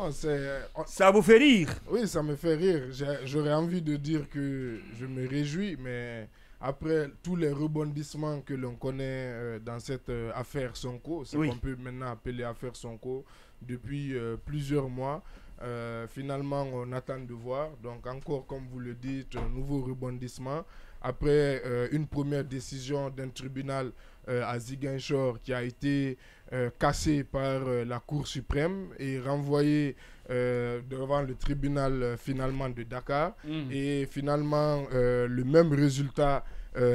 Bon, ça vous fait rire? Oui, ça me fait rire. J'aurais envie de dire que je me réjouis, mais après tous les rebondissements que l'on connaît dans cette affaire Sonko, ce qu'on peut maintenant appeler affaire Sonko, depuis plusieurs mois, finalement on attend de voir. Donc encore, comme vous le dites, un nouveau rebondissement. Après une première décision d'un tribunal à Ziguinchor qui a été cassé par la Cour suprême et renvoyé devant le tribunal finalement de Dakar. Et finalement, le même résultat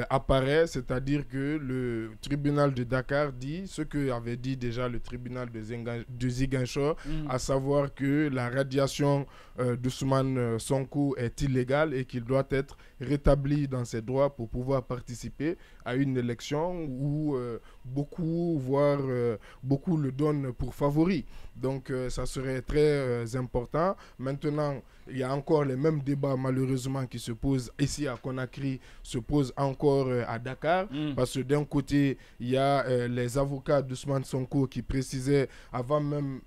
apparaît, c'est-à-dire que le tribunal de Dakar dit ce que avait dit déjà le tribunal de Ziguinchor, à savoir que la radiation d'Ousmane Sonko est illégale et qu'il doit être rétabli dans ses droits pour pouvoir participer à une élection où beaucoup, voire beaucoup le donnent pour favori. Donc ça serait très important. Maintenant, il y a encore les mêmes débats malheureusement qui se posent ici à Conakry, se posent encore à Dakar, parce que d'un côté, il y a les avocats d'Ousmane Sonko qui précisaient avant même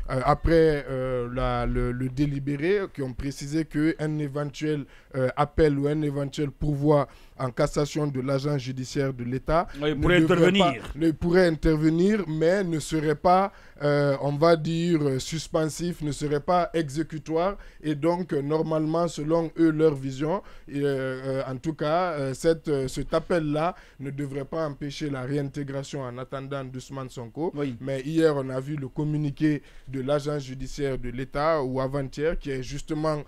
après le délibéré, qui ont précisé qu'un éventuel appel ou un éventuel pourvoi en cassation de l'agent judiciaire de l'État pourrait intervenir, mais ne serait pas, on va dire, suspensif, ne serait pas exécutoire. Et donc, normalement, selon eux, leur vision, en tout cas, cet appel-là ne devrait pas empêcher la réintégration en attendant d'Ousmane Sonko. Mais hier, on a vu le communiqué de l'agent judiciaire de l'État, ou avant-hier, qui est justement,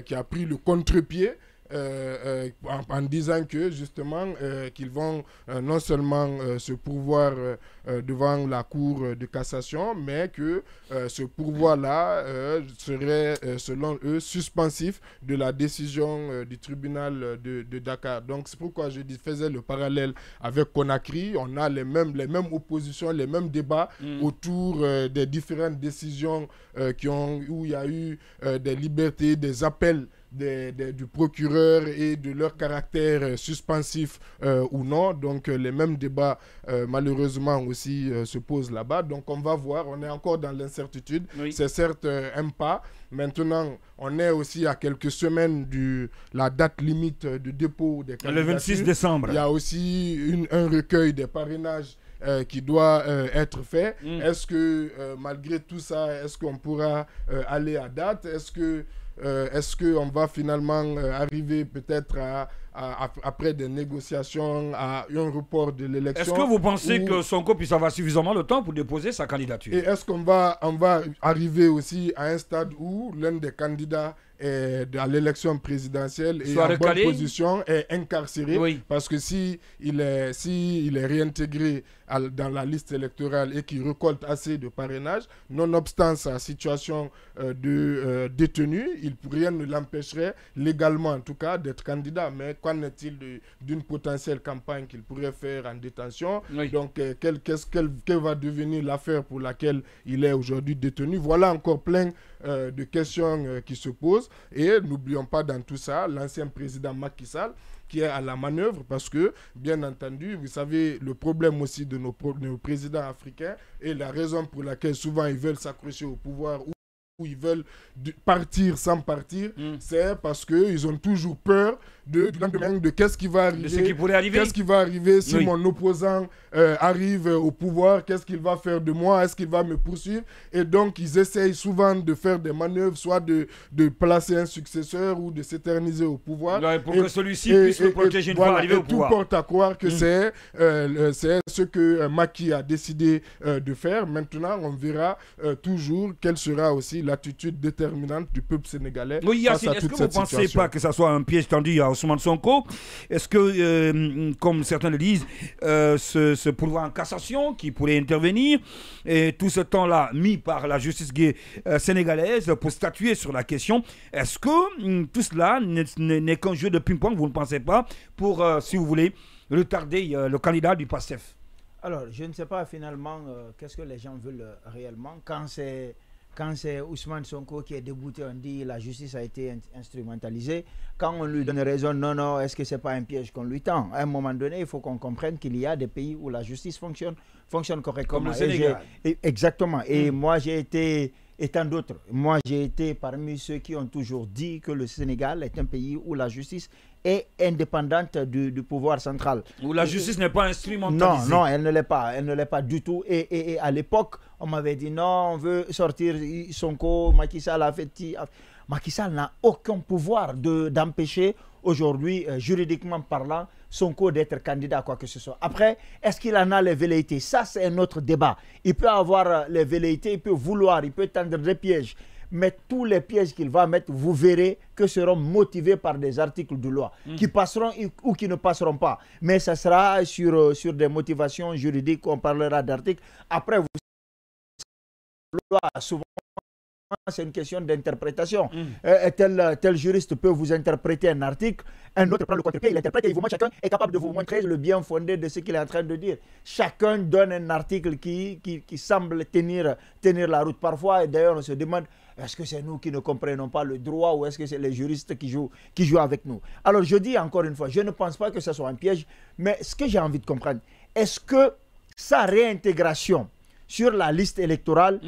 qui a pris le contre-pied, en disant que justement qu'ils vont non seulement se pourvoir devant la Cour de cassation, mais que ce pourvoi-là serait selon eux suspensif de la décision du tribunal de Dakar. Donc c'est pourquoi je faisais le parallèle avec Conakry. On a les mêmes oppositions, les mêmes débats autour des différentes décisions où il y a eu des libertés, des appels du procureur et de leur caractère suspensif ou non. Donc les mêmes débats malheureusement aussi se posent là-bas. Donc on va voir, on est encore dans l'incertitude. C'est certes un pas. Maintenant, on est aussi à quelques semaines de la date limite de dépôt des candidatures. Le 26 décembre. Il y a aussi un recueil des parrainages qui doit être fait. Est-ce que malgré tout ça, est-ce qu'on pourra aller à date? Est-ce qu'on va finalement arriver peut-être après des négociations à un report de l'élection? Est-ce que vous pensez que Sonko puisse avoir suffisamment de temps pour déposer sa candidature? Et est-ce qu'on va arriver aussi à un stade où l'un des candidats à l'élection présidentielle et en bonne position est incarcéré? Parce que si il est réintégré dans la liste électorale et qu'il récolte assez de parrainage, nonobstant sa situation de détenu, rien ne l'empêcherait, légalement en tout cas, d'être candidat. Mais qu'en est-il d'une potentielle campagne qu'il pourrait faire en détention? Donc, quelle va devenir l'affaire pour laquelle il est aujourd'hui détenu? Voilà encore plein de questions qui se posent. Et n'oublions pas dans tout ça, l'ancien président Macky Sall, qui est à la manœuvre, parce que, bien entendu, vous savez, le problème aussi de nos présidents africains et la raison pour laquelle souvent ils veulent s'accrocher au pouvoir où ils veulent partir sans partir, c'est parce qu'ils ont toujours peur de qu'est-ce qui va arriver, de ce qui pourrait arriver. Qu'est-ce qui va arriver si mon opposant arrive au pouvoir, qu'est-ce qu'il va faire de moi, est-ce qu'il va me poursuivre? Et donc ils essayent souvent de faire des manœuvres, soit de placer un successeur ou de s'éterniser au pouvoir, pour que celui-ci puisse le protéger une fois arrivé au pouvoir. Tout porte à croire que c'est ce que Macky a décidé de faire. Maintenant on verra toujours quelle sera aussi l'attitude déterminante du peuple sénégalais. Oui, Yacine, est-ce que vous ne pensez pas que ça soit un piège tendu à Ousmane Sonko? Est-ce que, comme certains le disent, ce pourvoi en cassation qui pourrait intervenir, et tout ce temps-là mis par la justice sénégalaise pour statuer sur la question, est-ce que tout cela n'est qu'un jeu de ping-pong, vous ne pensez pas, pour, si vous voulez, retarder le candidat du PASTEF? Alors, je ne sais pas finalement qu'est-ce que les gens veulent réellement. Quand c'est Ousmane Sonko qui est débouté, on dit la justice a été instrumentalisée. Quand on lui donne raison, non, est-ce que ce n'est pas un piège qu'on lui tend? À un moment donné, il faut qu'on comprenne qu'il y a des pays où la justice fonctionne correctement. Comme le Sénégal. Exactement. Et moi, j'ai été et tant d'autres. Moi, j'ai été parmi ceux qui ont toujours dit que le Sénégal est un pays où la justice est indépendante du pouvoir central. Où la justice n'est pas instrumentalisée. Non, elle ne l'est pas. Elle ne l'est pas du tout. Et à l'époque, on m'avait dit non, on veut sortir Sonko, Macky Sall a fait... Macky Sall n'a aucun pouvoir d'empêcher aujourd'hui, juridiquement parlant, Sonko d'être candidat à quoi que ce soit. Après, est-ce qu'il en a les velléités? Ça, c'est un autre débat. Il peut avoir les velléités, il peut vouloir, il peut tendre des pièges. Mais tous les pièges qu'il va mettre, vous verrez que seront motivés par des articles de loi qui passeront ou qui ne passeront pas. Mais ça sera sur des motivations juridiques, on parlera d'articles. Après, vous souvent, c'est une question d'interprétation. Tel juriste peut vous interpréter un article, un autre prend le contre-pied, il interprète et chacun est capable de vous montrer le bien fondé de ce qu'il est en train de dire. Chacun donne un article qui semble tenir la route. Parfois, et d'ailleurs, on se demande, est-ce que c'est nous qui ne comprenons pas le droit ou est-ce que c'est les juristes qui jouent avec nous? Alors, je dis encore une fois, je ne pense pas que ce soit un piège, mais ce que j'ai envie de comprendre, est-ce que sa réintégration sur la liste électorale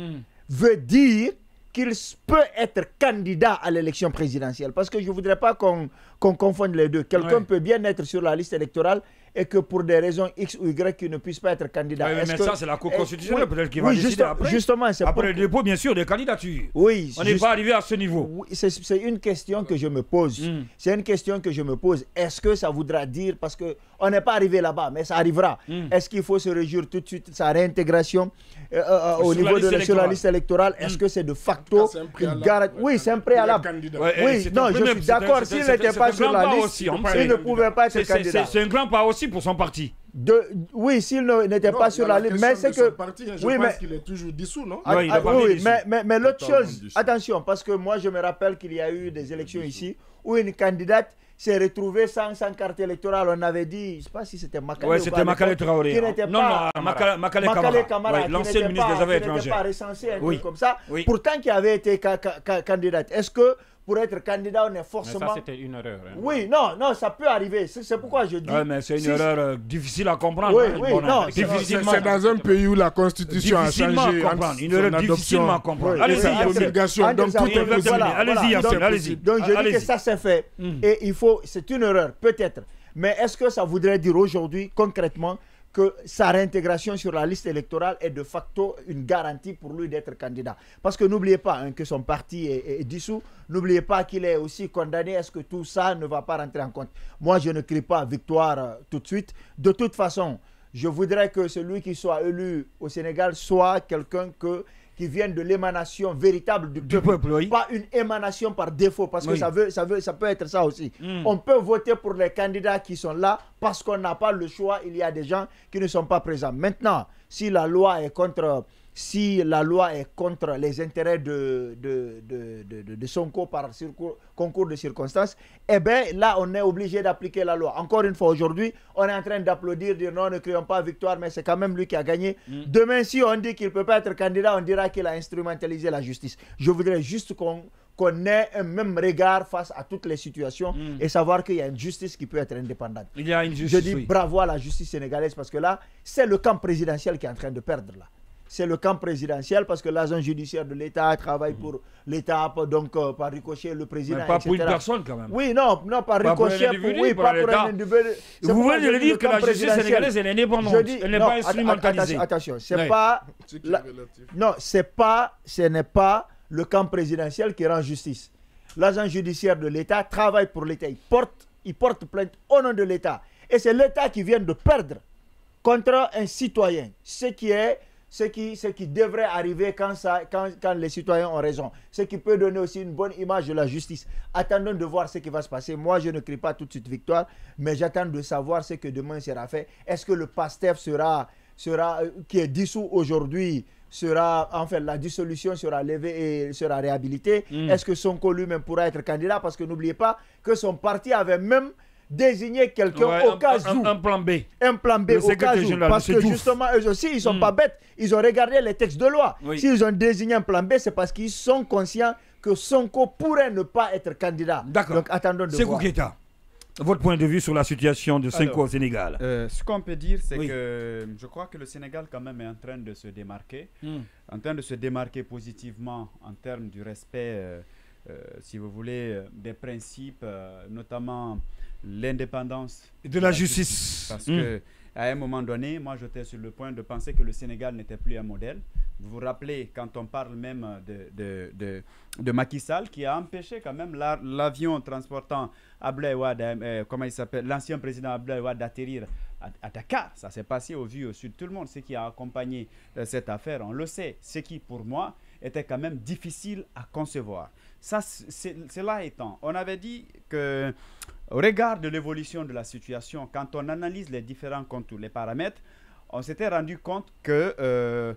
veut dire qu'il peut être candidat à l'élection présidentielle? Parce que je ne voudrais pas qu'on confonde les deux. Quelqu'un peut bien être sur la liste électorale et que pour des raisons X ou Y, il ne puisse pas être candidat. Mais ça, c'est la Cour constitutionnelle peut-être qui va décider après. Justement, c'est après le dépôt, bien sûr, des candidatures. Oui. On n'est pas arrivé à ce niveau. Oui, c'est une question que je me pose. C'est une question que je me pose. Est-ce que ça voudra dire, parce qu'on n'est pas arrivé là-bas, mais ça arrivera. Est-ce qu'il faut se réjouir tout de suite de sa réintégration au niveau sur la liste électorale? Est-ce que c'est de facto une garantie? Oui, c'est un préalable. Oui, non, je suis d'accord. S'il n'était pas sur la liste, il ne pouvait pas être candidat. C'est un grand pas aussi pour son parti. Oui, s'il n'était pas sur la liste, mais c'est que... Je pense qu'il est toujours dissous, non? Oui, mais l'autre chose, attention, parce que moi je me rappelle qu'il y a eu des élections ici où une candidate s'est retrouvée sans carte électorale. On avait dit, je ne sais pas si c'était Makale. Oui, c'était Makale Traoré. Non, Makale Camara, l'ancien ministre des Affaires étrangères. Qui n'était pas recensé, un truc comme ça. Pourtant, qui avait été candidate. Est-ce que pour être candidat, on est forcément... Mais ça, c'était une erreur. Hein. Oui, non, ça peut arriver. C'est pourquoi je dis... Oui, mais c'est une erreur difficile à comprendre. Oui, non. C'est dans un pays où la Constitution a changé. Une erreur difficilement à comprendre. Allez-y, obligation. Donc, tout est possible. Allez-y. Donc, je dis que ça, c'est fait. Et c'est une erreur, peut-être. Mais est-ce que ça voudrait dire aujourd'hui, concrètement, que sa réintégration sur la liste électorale est de facto une garantie pour lui d'être candidat? Parce que n'oubliez pas que son parti est dissous, n'oubliez pas qu'il est aussi condamné. Est-ce que tout ça ne va pas rentrer en compte? Moi, je ne crie pas victoire tout de suite. De toute façon, je voudrais que celui qui soit élu au Sénégal soit quelqu'un qui vienne de l'émanation véritable du peuple, oui. Pas une émanation par défaut, parce que ça peut être ça aussi. On peut voter pour les candidats qui sont là parce qu'on n'a pas le choix. Il y a des gens qui ne sont pas présents. Maintenant, si la loi est contre les intérêts de Sonko par concours de circonstances, eh bien là, on est obligé d'appliquer la loi. Encore une fois, aujourd'hui, on est en train d'applaudir, dire non, ne crions pas victoire, mais c'est quand même lui qui a gagné. Demain, si on dit qu'il ne peut pas être candidat, on dira qu'il a instrumentalisé la justice. Je voudrais juste qu'on ait un même regard face à toutes les situations et savoir qu'il y a une justice qui peut être indépendante. Il y a une justice, je dis bravo à la justice sénégalaise, parce que là, c'est le camp présidentiel qui est en train de perdre là. C'est le camp présidentiel, parce que l'agent judiciaire de l'État travaille pour l'État, donc par ricochet, le président, mais pas pour une personne quand même. Oui, non, par ricochet, pas pour un individu. Vous voulez dire que la justice sénégalaise est indépendante, elle n'est pas instrumentalisée. Attention, c'est pas... Non, ce n'est pas le camp présidentiel qui rend justice. L'agent judiciaire de l'État travaille pour l'État. Il porte plainte au nom de l'État. Et c'est l'État qui vient de perdre contre un citoyen. Ce qui devrait arriver quand les citoyens ont raison. Ce qui peut donner aussi une bonne image de la justice. Attendons de voir ce qui va se passer. Moi, je ne crie pas tout de suite victoire, mais j'attends de savoir ce que demain sera fait. Est-ce que le PASTEF qui est dissous aujourd'hui, la dissolution sera levée et sera réhabilitée? Est-ce que Sonko lui-même pourra être candidat? Parce que n'oubliez pas que son parti avait même désigner quelqu'un au cas où. Un plan B. Un plan B au cas où. Parce que justement, eux aussi, ils ne sont pas bêtes. Ils ont regardé les textes de loi. Oui. S'ils ont désigné un plan B, c'est parce qu'ils sont conscients que Sonko pourrait ne pas être candidat. D'accord. Donc attendons de voir. Keita. Votre point de vue sur la situation de Sonko au Sénégal? Ce qu'on peut dire, c'est que je crois que le Sénégal quand même est en train de se démarquer, en train de se démarquer positivement en termes du respect, si vous voulez, des principes, notamment l'indépendance de la justice. Parce que à un moment donné, moi j'étais sur le point de penser que le Sénégal n'était plus un modèle. Vous vous rappelez quand on parle même de Macky Sall qui a empêché quand même l'avion transportant Abdoulaye Wade, comment il s'appelle, l'ancien président Abdoulaye Wade d'atterrir à Dakar. Ça s'est passé au vu au sud. Tout le monde, ce qui a accompagné cette affaire, on le sait. Ce qui pour moi était quand même difficile à concevoir. Ça, cela étant, on avait dit que au regard de l'évolution de la situation, quand on analyse les différents contours, les paramètres, on s'était rendu compte que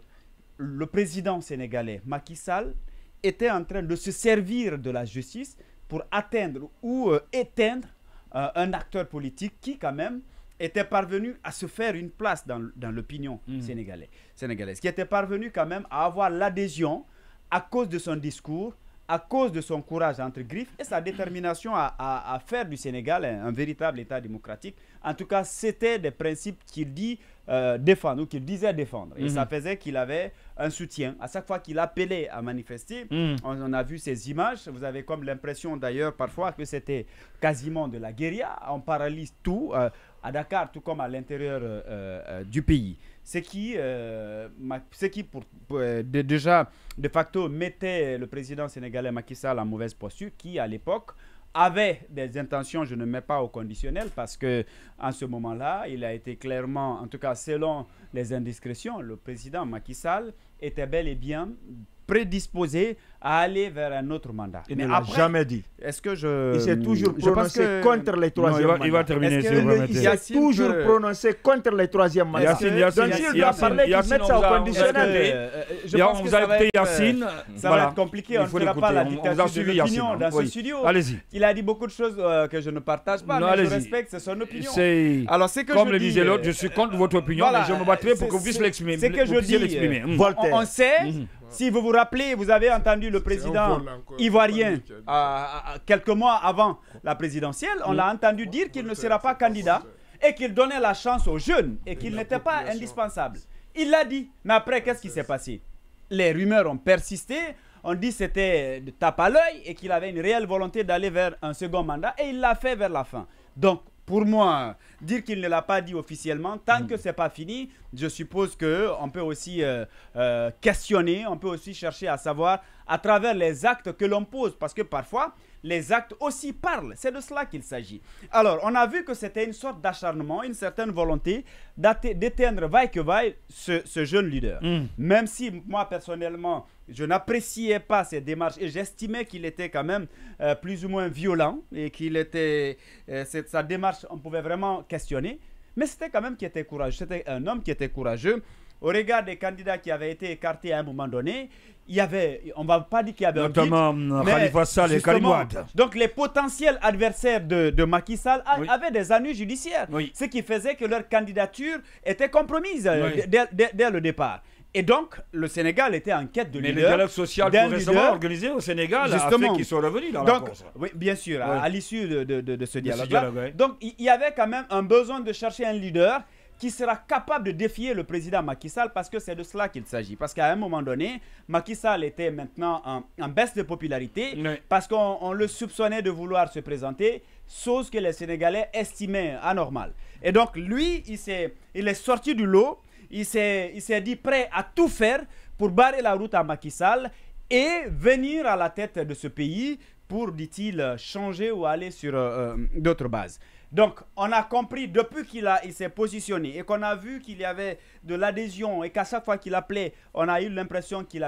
le président sénégalais, Macky Sall, était en train de se servir de la justice pour atteindre ou éteindre un acteur politique qui, quand même, était parvenu à se faire une place dans l'opinion sénégalaise, qui était parvenu quand même à avoir l'adhésion à cause de son discours, à cause de son courage entre griffes et sa détermination à faire du Sénégal un véritable État démocratique. En tout cas, c'était des principes qu'il dit défendre ou qu'il disait défendre. Et ça faisait qu'il avait un soutien. À chaque fois qu'il appelait à manifester, on a vu ces images. Vous avez comme l'impression d'ailleurs parfois que c'était quasiment de la guérilla. On paralyse tout à Dakar, tout comme à l'intérieur du pays. Ce qui déjà, de facto, mettait le président sénégalais Macky Sall en mauvaise posture, qui, à l'époque, avait des intentions, je ne mets pas au conditionnel, parce que en ce moment-là, il a été clairement, en tout cas selon les indiscrétions, le président Macky Sall était bel et bien prédisposé à aller vers un autre mandat. Il ne l'a jamais dit. Est-ce que il s'est toujours prononcé contre les troisième mandats. Il va terminer. Il s'est toujours prononcé contre les troisième mandats. Donc s'il doit parler, qu'il mette ça au conditionnel. Je pense que ça va être Yacine. Ça va être compliqué. On ne fera pas la dictature de l'opinion dans ce studio. Allez-y. Il a dit beaucoup de choses que je ne partage pas, mais je respecte, c'est son opinion. Alors c'est que comme le disait l'autre, je suis contre votre opinion, mais je me battrai pour que vous puissiez l'exprimer. C'est que je dis. On sait. Si vous vous rappelez, vous avez entendu le président ivoirien quelques mois avant la présidentielle, on l'a entendu dire qu'il ne sera pas candidat et qu'il donnait la chance aux jeunes et qu'il n'était pas indispensable. Il l'a dit, mais après, qu'est-ce qui s'est passé? Les rumeurs ont persisté, on dit que c'était de tape à l'œil et qu'il avait une réelle volonté d'aller vers un second mandat et il l'a fait vers la fin. Donc, pour moi, dire qu'il ne l'a pas dit officiellement, tant que ce n'est pas fini, je suppose qu'on peut aussi questionner, on peut aussi chercher à savoir à travers les actes que l'on pose, parce que parfois, les actes aussi parlent. C'est de cela qu'il s'agit. Alors, on a vu que c'était une sorte d'acharnement, une certaine volonté d'éteindre vaille que vaille ce jeune leader. Même si moi, personnellement, je n'appréciais pas ses démarches et j'estimais qu'il était quand même plus ou moins violent et qu'il était... sa démarche, on pouvait vraiment questionner. Mais c'était quand même qui était courageux. C'était un homme qui était courageux. Au regard des candidats qui avaient été écartés à un moment donné, il y avait, on ne va pas dire qu'il y avait notamment Khalifa Sall et Karim Wade. Donc les potentiels adversaires de Macky Sall avaient des ennuis judiciaires, ce qui faisait que leur candidature était compromise dès le départ. Et donc, le Sénégal était en quête de leader. Mais le dialogue social tout récemment organisé au Sénégal a fait qu'ils sont revenus dans la course. Oui, bien sûr, à l'issue de ce dialogue-là. Donc, il y avait quand même un besoin de chercher un leader qui sera capable de défier le président Macky Sall, parce que c'est de cela qu'il s'agit. Parce qu'à un moment donné, Macky Sall était maintenant en baisse de popularité, parce qu'on le soupçonnait de vouloir se présenter, chose que les Sénégalais estimaient anormale. Et donc, lui, il est sorti du lot. Il s'est dit prêt à tout faire pour barrer la route à Macky Sall et venir à la tête de ce pays pour, dit-il, changer ou aller sur d'autres bases. Donc, on a compris depuis qu'il s'est positionné et qu'on a vu qu'il y avait de l'adhésion et qu'à chaque fois qu'il appelait, on a eu l'impression qu'il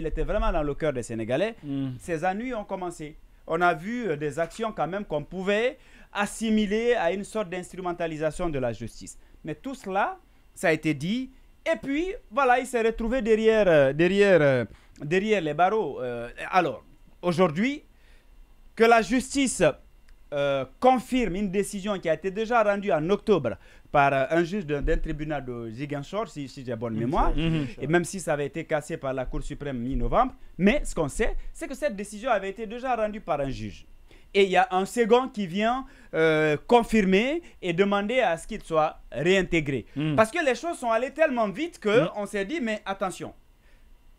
était vraiment dans le cœur des Sénégalais. Ces ennuis ont commencé. On a vu des actions quand même qu'on pouvait assimiler à une sorte d'instrumentalisation de la justice. Mais tout cela, ça a été dit. Et puis, voilà, il s'est retrouvé derrière les barreaux. Alors, aujourd'hui, que la justice confirme une décision qui a été déjà rendue en octobre par un juge d'un tribunal de Ziguinchor, si j'ai bonne mémoire, et même si ça avait été cassé par la Cour suprême mi-novembre, mais ce qu'on sait, c'est que cette décision avait été déjà rendue par un juge. et il y a un second qui vient confirmer et demander à ce qu'il soit réintégré. Parce que les choses sont allées tellement vite qu'on s'est dit, mais attention,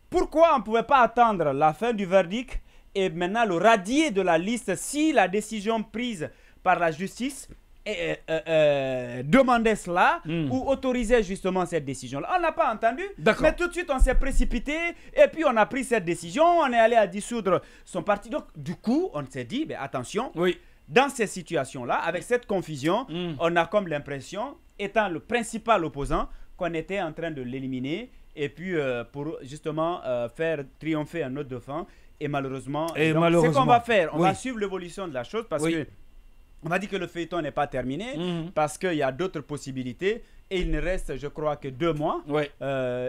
pourquoi on ne pouvait pas attendre la fin du verdict et maintenant le radier de la liste si la décision prise par la justice demandait cela ou autorisait justement cette décision-là. On n'a pas entendu, mais tout de suite on s'est précipité et puis on a pris cette décision, on est allé à dissoudre son parti. Donc du coup, on s'est dit, mais attention, dans ces situations-là, avec cette confusion, on a comme l'impression, étant le principal opposant, qu'on était en train de l'éliminer et puis pour justement faire triompher un autre dauphin. Et malheureusement, c'est ce qu'on va faire. On va suivre l'évolution de la chose parce que on m'a dit que le feuilleton n'est pas terminé parce qu'il y a d'autres possibilités et il ne reste, je crois, que 2 mois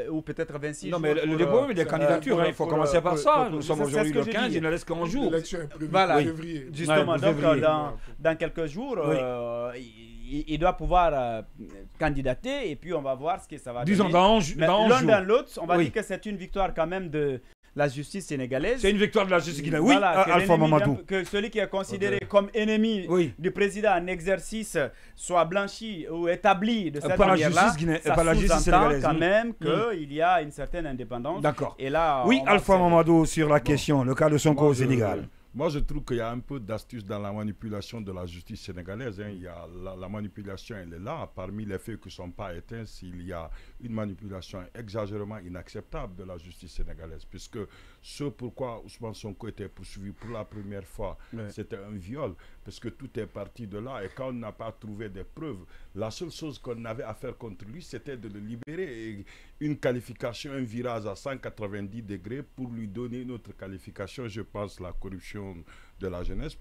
ou peut-être 26 jours. Non, mais le problème des candidatures, il faut commencer par ça. Nous sommes aujourd'hui le 15, il ne reste qu'un jour. L'élection est prévue voilà, en février. Justement, donc dans quelques jours, il doit pouvoir candidater et puis on va voir ce que ça va donner. Disons dans l'un dans l'autre, on va dire que c'est une victoire quand même de la justice sénégalaise. C'est une victoire de la justice guinéenne. Oui, voilà, Alpha Mamadou. Que celui qui est considéré comme ennemi du président en exercice soit blanchi ou établi de cette manière-là. Ça sous-entend quand même qu'il y a une certaine indépendance. D'accord. Et là, oui, Alpha Mamadou, sur la question, le cas de Sonko au Sénégal. Moi, je trouve qu'il y a un peu d'astuce dans la manipulation de la justice sénégalaise. Il y a la manipulation, elle est là. Parmi les faits qui ne sont pas éteints, il y a une manipulation exagérément inacceptable de la justice sénégalaise. Puisque ce pourquoi Ousmane Sonko était poursuivi pour la première fois, c'était un viol. Parce que tout est parti de là. Et quand on n'a pas trouvé des preuves, la seule chose qu'on avait à faire contre lui, c'était de le libérer. Et une qualification, un virage à 190 degrés pour lui donner une autre qualification, je pense la corruption de la jeunesse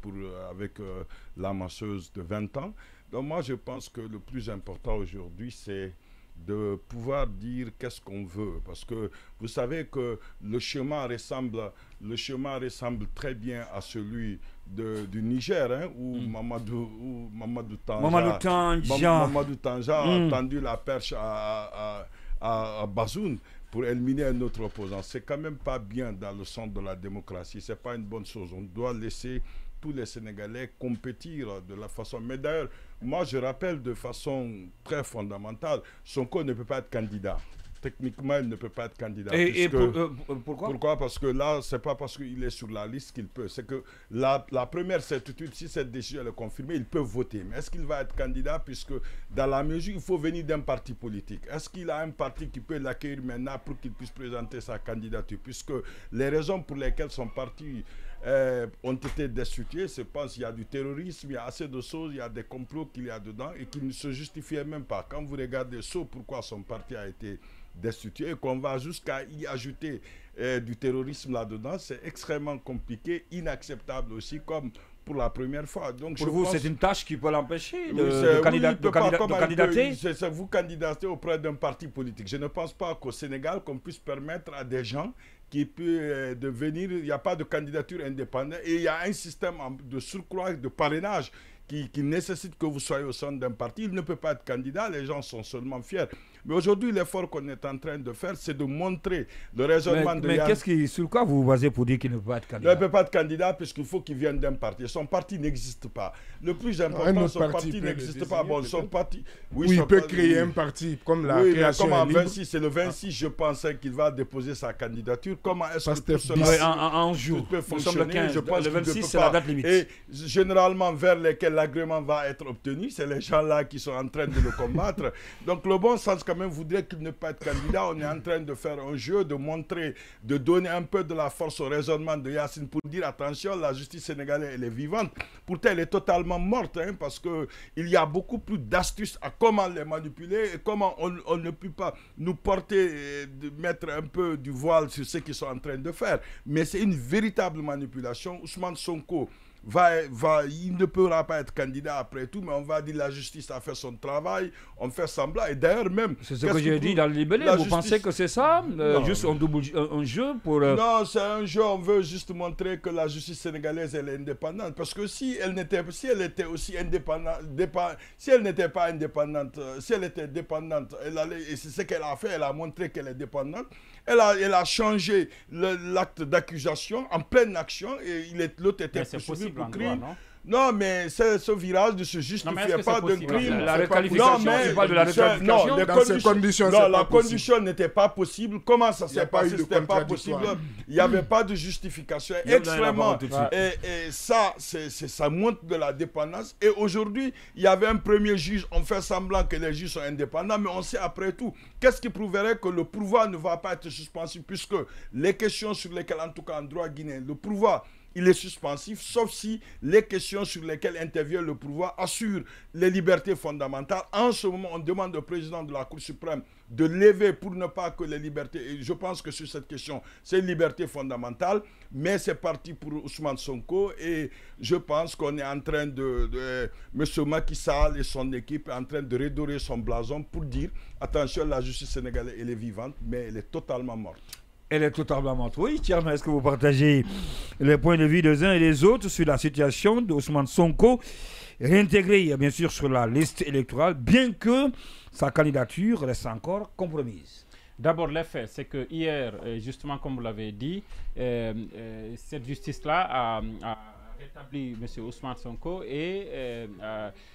avec la masseuse de 20 ans. Donc moi, je pense que le plus important aujourd'hui, c'est de pouvoir dire qu'est-ce qu'on veut. Parce que vous savez que le chemin ressemble très bien à celui du Niger, où Mamadou Tanja a tendu la perche à Bazoum pour éliminer un autre opposant. C'est quand même pas bien dans le centre de la démocratie. C'est pas une bonne chose. On doit laisser tous les Sénégalais compétir de la façon. Mais d'ailleurs, moi je rappelle de façon très fondamentale, Sonko ne peut pas être candidat. Techniquement, il ne peut pas être candidat. Pourquoi? Pourquoi? Parce que là, ce n'est pas parce qu'il est sur la liste qu'il peut. C'est que la première certitude, si cette décision est confirmée, il peut voter. Mais est-ce qu'il va être candidat? Puisque dans la mesure, il faut venir d'un parti politique. Est-ce qu'il a un parti qui peut l'accueillir maintenant pour qu'il puisse présenter sa candidature? Puisque les raisons pour lesquelles son parti ont été destitués, je pense qu'il y a du terrorisme, il y a assez de choses, il y a des complots qu'il y a dedans et qui ne se justifiaient même pas. Quand vous regardez pourquoi son parti a été destitué et qu'on va jusqu'à y ajouter du terrorisme là-dedans, c'est extrêmement compliqué, inacceptable aussi, comme pour la première fois. Donc, pour vous, c'est une tâche qui peut l'empêcher de candidater? Vous candidatez auprès d'un parti politique. Je ne pense pas qu'au Sénégal, qu'on puisse permettre à des gens qui peut devenir, il n'y a pas de candidature indépendante et il y a un système de surcroît de parrainage qui nécessite que vous soyez au centre d'un parti. Il ne peut pas être candidat, les gens sont seulement fiers. Mais aujourd'hui, l'effort qu'on est en train de faire, c'est de montrer le raisonnement de Yann. Mais sur quoi vous vous basez pour dire qu'il ne peut pas être candidat? Il ne peut pas être candidat puisqu'il faut qu'il vienne d'un parti. Son parti n'existe pas. Le plus important, son parti n'existe pas. Bon, son parti... Oui, il peut créer un parti comme la création comme en 26, c'est le 26, je pensais qu'il va déposer sa candidature. Comment est-ce que cela peut fonctionner? Je pense le 26, c'est la date limite. Et généralement, vers lesquels l'agrément va être obtenu, c'est les gens-là qui sont en train de le combattre. Donc, le bon sens quand même voudrait qu'il ne peut pas être candidat. On est en train de faire un jeu, de montrer, de donner un peu de la force au raisonnement de Yacine pour dire attention, la justice sénégalaise, elle est vivante. Pourtant, elle est totalement morte, parce qu'il y a beaucoup plus d'astuces à comment les manipuler et comment on ne peut pas nous porter, de mettre un peu du voile sur ce qu'ils sont en train de faire. Mais c'est une véritable manipulation. Ousmane Sonko il ne pourra pas être candidat après tout, mais on va dire la justice a fait son travail, on fait semblant. Et d'ailleurs même... C'est ce que j'ai dit dans le libellé. Vous pensez que c'est ça? Juste un jeu pour... Non, c'est un jeu, on veut juste montrer que la justice sénégalaise, elle est indépendante. Parce que si elle était aussi indépendante, si elle n'était pas indépendante, si elle était dépendante, et c'est ce qu'elle a fait, elle a montré qu'elle est dépendante, elle a changé l'acte d'accusation en pleine action et l'autre était poursuivi pour crime. Non, mais ce virage ne se justifiait pas d'un crime. La requalification, tu parles de la requalification. Non, dans ces conditions, la condition n'était pas possible. Comment ça s'est passé? C'était pas possible. Il n'y avait pas de justification extrêmement. Et ça, ça montre de la dépendance. Et aujourd'hui, il y avait un premier juge. On fait semblant que les juges sont indépendants, mais on sait après tout, qu'est-ce qui prouverait que le pouvoir ne va pas être suspensif, puisque les questions sur lesquelles, en tout cas en droit guinéen, le pouvoir il est suspensif, sauf si les questions sur lesquelles intervient le pouvoir assurent les libertés fondamentales. En ce moment, on demande au président de la Cour suprême de lever pour ne pas que les libertés... Et je pense que sur cette question, c'est une liberté fondamentale, mais c'est parti pour Ousmane Sonko et je pense qu'on est en train M. Macky Sall et son équipe est en train de redorer son blason pour dire, attention, la justice sénégalaise, elle est vivante, mais elle est totalement morte. Elle est totalement morte. Oui, Thierry, est-ce que vous partagez les points de vue des uns et des autres sur la situation d'Ousmane Sonko, réintégré bien sûr sur la liste électorale, bien que sa candidature reste encore compromise? D'abord, les faits, c'est que hier, justement, comme vous l'avez dit, cette justice-là a rétabli M. Ousmane Sonko et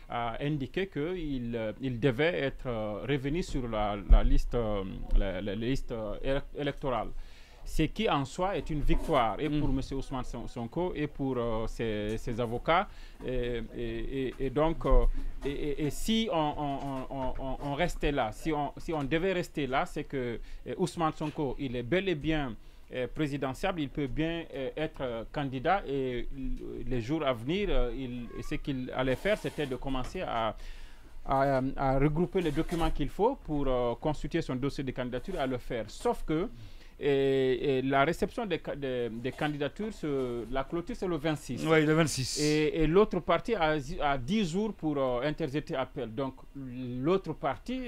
a indiqué qu'il devait être revenu sur la liste électorale. Ce qui en soi est une victoire et pour M. Ousmane Sonko et pour ses avocats. Et donc, si on restait là, si on devait rester là, c'est que Ousmane Sonko, il est bel et bien présidentiable, il peut bien être candidat et les jours à venir, ce qu'il allait faire, c'était de commencer à regrouper les documents qu'il faut pour constituer son dossier de candidature, à le faire. Sauf que et la réception des candidatures, la clôture, c'est le 26. Oui, le 26. Et l'autre parti a 10 jours pour interjeter appel. Donc, l'autre parti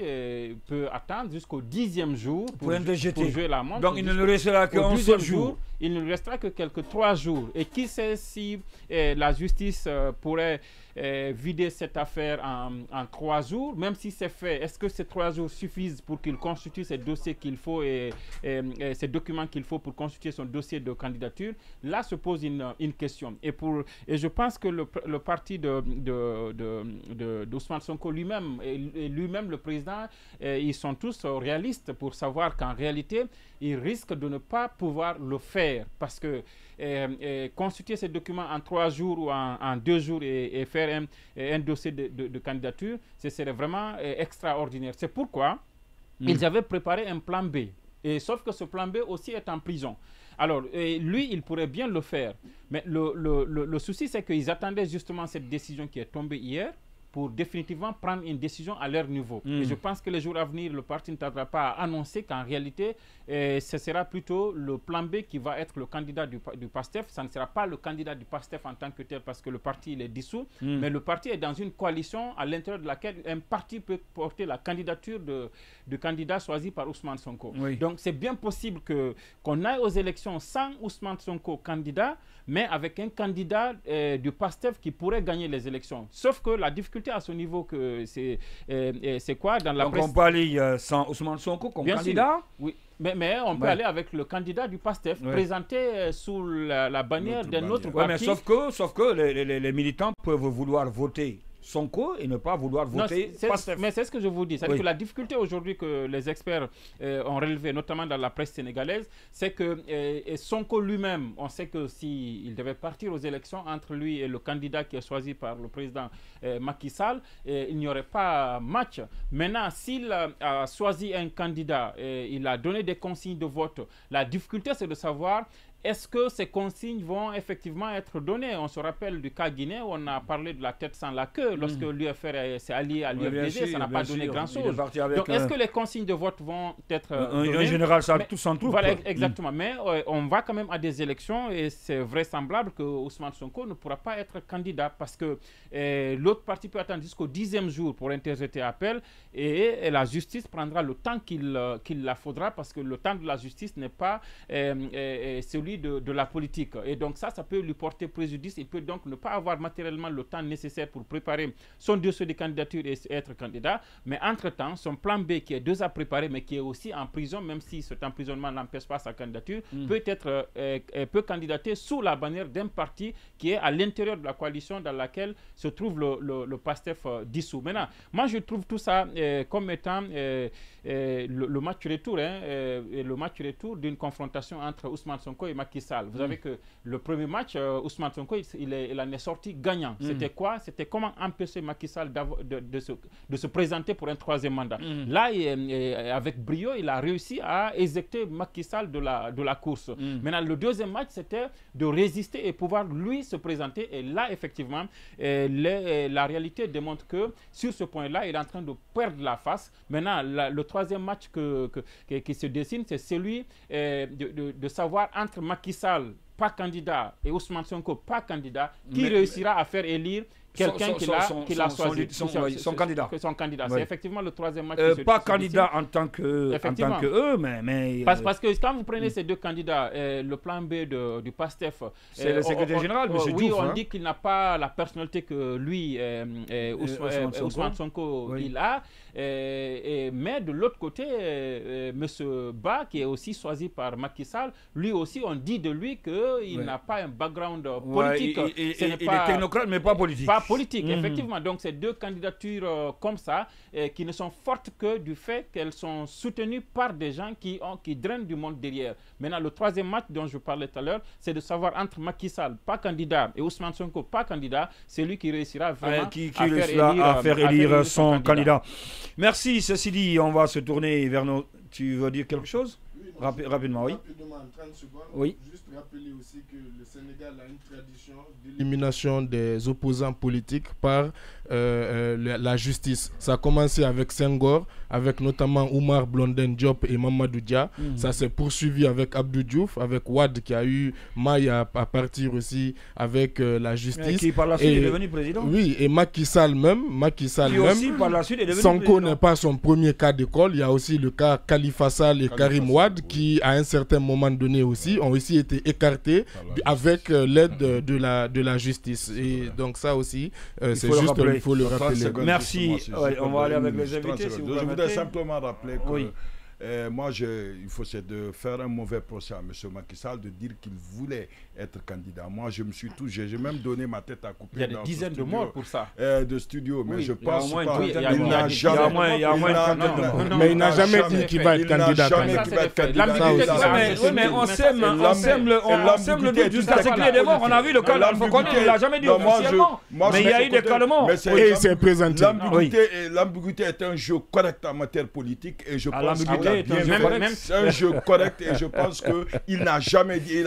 peut attendre jusqu'au 10e jour pour jouer la montre. Donc, il ne nous restera qu'un seul jour. Il ne restera que quelques 3 jours. Et qui sait si la justice pourrait vider cette affaire en 3 jours, même si c'est fait, est-ce que ces 3 jours suffisent pour qu'il constitue ces dossiers qu'il faut et ces documents qu'il faut pour constituer son dossier de candidature? Là se pose une question. Et je pense que le parti d'Ousmane Sonko lui-même, et lui-même le président, ils sont tous réalistes pour savoir qu'en réalité, ils risquent de ne pas pouvoir le faire parce que constituer ces documents en 3 jours ou en 2 jours et faire un dossier de candidature, ce serait vraiment extraordinaire. C'est pourquoi ils avaient préparé un plan B. Et sauf que ce plan B aussi est en prison. Alors, lui, il pourrait bien le faire. Mais le souci, c'est qu'ils attendaient justement cette décision qui est tombée hier pour définitivement prendre une décision à leur niveau. Et je pense que les jours à venir, le parti ne tardera pas à annoncer qu'en réalité, ce sera plutôt le plan B qui va être le candidat du PASTEF. Ça ne sera pas le candidat du PASTEF en tant que tel parce que le parti il est dissous, mais le parti est dans une coalition à l'intérieur de laquelle un parti peut porter la candidature de candidat choisi par Ousmane Sonko. Oui. Donc c'est bien possible qu'on aille aux élections sans Ousmane Sonko candidat, mais avec un candidat du PASTEF qui pourrait gagner les élections. Sauf que la difficulté à ce niveau, c'est quoi dans la donc presse... on peut aller sans Ousmane Sonko comme candidat? Oui. Mais on peut aller avec le candidat du PASTEF, présenté sous la bannière d'un autre parti. Mais sauf que les militants peuvent vouloir voter Sonko et ne pas vouloir voter PASTEF. Mais c'est ce que je vous dis. C'est-à-dire que la difficulté aujourd'hui que les experts ont relevé, notamment dans la presse sénégalaise, c'est que Sonko lui-même, on sait que s'il devait partir aux élections entre lui et le candidat qui est choisi par le président Macky Sall, il n'y aurait pas match. Maintenant, s'il a choisi un candidat et il a donné des consignes de vote, la difficulté c'est de savoir est-ce que ces consignes vont effectivement être données? On se rappelle du cas guinéen où on a parlé de la tête sans la queue. Lorsque l'UFR s'est allié à l'UFDG, ça n'a pas donné grand-chose. Donc, est-ce que les consignes de vote vont être données? En général, ça tout s'en trouve. Voilà, exactement. Mais on va quand même à des élections et c'est vraisemblable que Ousmane Sonko ne pourra pas être candidat parce que l'autre parti peut attendre jusqu'au 10e jour pour interjeter appel et la justice prendra le temps qu'il la faudra parce que le temps de la justice n'est pas celui lui de la politique. Et donc ça peut lui porter préjudice. Il peut donc ne pas avoir matériellement le temps nécessaire pour préparer son dossier de candidature et être candidat. Mais entre-temps, son plan B qui est déjà préparé, mais qui est aussi en prison, même si cet emprisonnement n'empêche pas sa candidature, peut candidater sous la bannière d'un parti qui est à l'intérieur de la coalition dans laquelle se trouve le PASTEF dissous. Maintenant, moi je trouve tout ça comme étant le match retour, le match retour d'une confrontation entre Ousmane Sonko et Macky Sall. Vous savez que le premier match, Ousmane Sonko, il en est sorti gagnant. C'était quoi? C'était comment empêcher Macky Sall de se présenter pour un troisième mandat. Là, avec brio, il a réussi à éjecter Macky Sall de la course. Maintenant, le deuxième match, c'était de résister et pouvoir lui se présenter. Et là, effectivement, la réalité démontre que sur ce point-là, il est en train de perdre la face. Maintenant, le troisième match qui se dessine, c'est celui de savoir entre Macky Sall, pas candidat, et Ousmane Sonko, pas candidat, qui réussira à faire élire quelqu'un qu'il a choisi. Son candidat. Son candidat. Oui. C'est effectivement le troisième match. Pas candidat en tant que eux, mais parce que quand vous prenez ces deux candidats, le plan B du PASTEF, c'est le secrétaire général, M. Diouf. Oui, on dit qu'il n'a pas la personnalité que lui, Ousmane Sonko, il a. Mais de l'autre côté, M. Ba, qui est aussi choisi par Macky Sall, lui aussi, on dit de lui qu'il n'a pas un background politique. Il est technocrate, mais pas politique. Pas politique, effectivement. Donc, c'est deux candidatures comme ça, qui ne sont fortes que du fait qu'elles sont soutenues par des gens qui drainent du monde derrière. Maintenant, le troisième match dont je parlais tout à l'heure, c'est de savoir entre Macky Sall, pas candidat, et Ousmane Sonko, pas candidat, c'est lui qui réussira vraiment à faire élire son candidat. Merci, ceci dit, on va se tourner vers nos... Tu veux dire quelque chose? Rapidement, oui. Rapidement, en 30 secondes, oui. Juste rappeler aussi que le Sénégal a une tradition d'élimination des opposants politiques par la justice. Ça a commencé avec Senghor, avec notamment Oumar Blondin Diop et Mamadou Dia. Ça s'est poursuivi avec Abdou Diouf, avec Wade qui a eu maille à partir aussi avec la justice. Qui par la suite est devenu président. Oui, et Macky Sall même. Aussi par la suite est devenu Sonko n'est pas son premier cas d'école. Il y a aussi le cas Khalifa Sall et Karim Wade qui, à un certain moment donné aussi, ont aussi été écartés avec l'aide de la justice. Et donc ça aussi, c'est juste qu'il faut le rappeler. Merci. On va aller avec les invités. Si je voudrais simplement rappeler que moi, il faut de faire un mauvais procès à M. Macky Sall, de dire qu'il voulait être candidat. Moi, j'ai même donné ma tête à couper. Il y a des dizaines de morts pour ça. De studio, mais je pense pas. Il n'a jamais. Mais il n'a jamais dit qu'il va être candidat. Mais on sème le doute jusqu'à ce qu'il y ait des morts. On a vu le cas d'Alpha Condé, il ne l'a jamais dit officiellement. Mais il y a eu des cas de mort. Et il s'est présenté. L'ambiguïté est un jeu correct en matière politique et je pense c'est un jeu correct et je pense qu'il n'a jamais dit,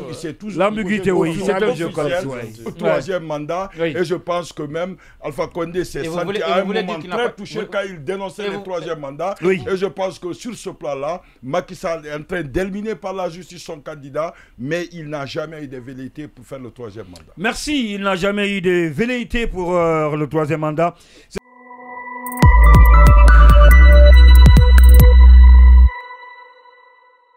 il s'est toujours l'ambiguïté, oui, c'est un jeu correct. Troisième mandat, et je pense que même Alpha Condé s'est senti à un moment très touché quand il dénonçait le troisième mandat. Et je pense que sur ce plan-là, Macky Sall est en train d'éliminer par la justice son candidat, mais il n'a jamais eu de velléité pour faire le troisième mandat. Merci, il n'a jamais eu de velléité pour le troisième mandat.